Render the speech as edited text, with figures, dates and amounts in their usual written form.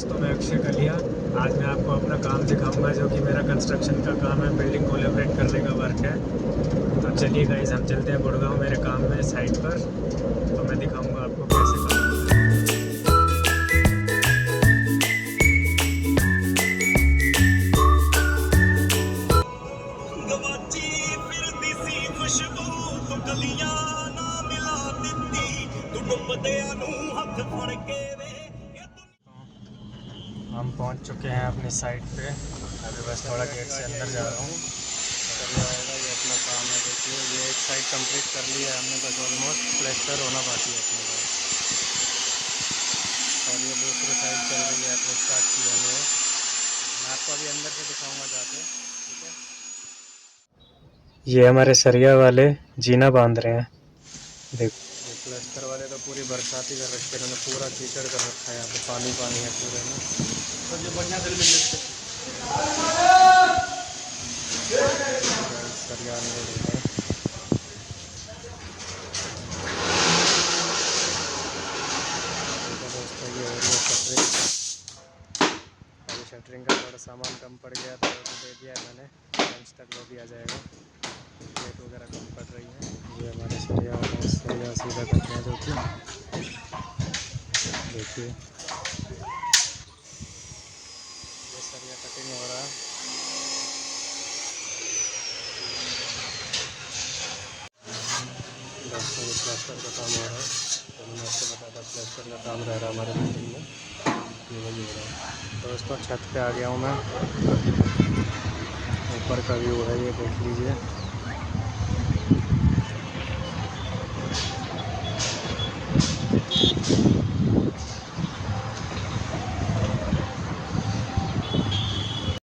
दोस्तों, मैं अक्षय कलिया। आज मैं आपको अपना काम दिखाऊंगा जो कि मेरा कंस्ट्रक्शन का काम है, बिल्डिंग कोलैबोरेट करने का वर्क है। तो चलिए गाइस, हम चलते हैं गुड़गांव मेरे काम में साइट पर। तो मैं दिखाऊंगा आपको कैसे काम होता है। हम पहुंच चुके हैं अपनी साइट पे। अभी बस थोड़ा गेट से अंदर जा रहा हूँ। ये अपना काम है। देखिए ये एक साइड कंप्लीट कर लिया है हमने, बस ऑलमोस्ट प्लास्टर होना बाकी है अपने पास। और ये दूसरी साइड चल रही है, अपने स्टार्ट की हमने। मैं आपको अभी अंदर से दिखाऊंगा जाके, ठीक है। ये हमारे सरिया वाले जीना बांध रहे हैं। देख, ये प्लास्टर वाले तो पूरी बरसाती कर रखी है, इन्होंने पूरा कीचड़ कर रखा है। यहाँ पे पानी पानी है पूरे में। तो जो बढ़िया दिल मिल सरिया दोस्तों, ये हो रही है शटरिंग। अभी शटरिंग का थोड़ा सामान कम पड़ गया तो दे दिया है मैंने, लंच तक वो भी आ जाएगा। प्लेट वगैरह कम पड़ रही है। ये हमारे सरिया सीधा करते हैं जो कि देखिए ये सरिया कटिंग हो रहा है। दोस्तों ये प्लास्टर का काम हो रहा है, तो मैंने आपको बताया था प्लास्टर का काम रह रहा है हमारे बिल्डिंग में। ये वही हो रहा है। दोस्तों छत पे आ गया हूँ मैं, ऊपर का व्यू है ये, देख लीजिए।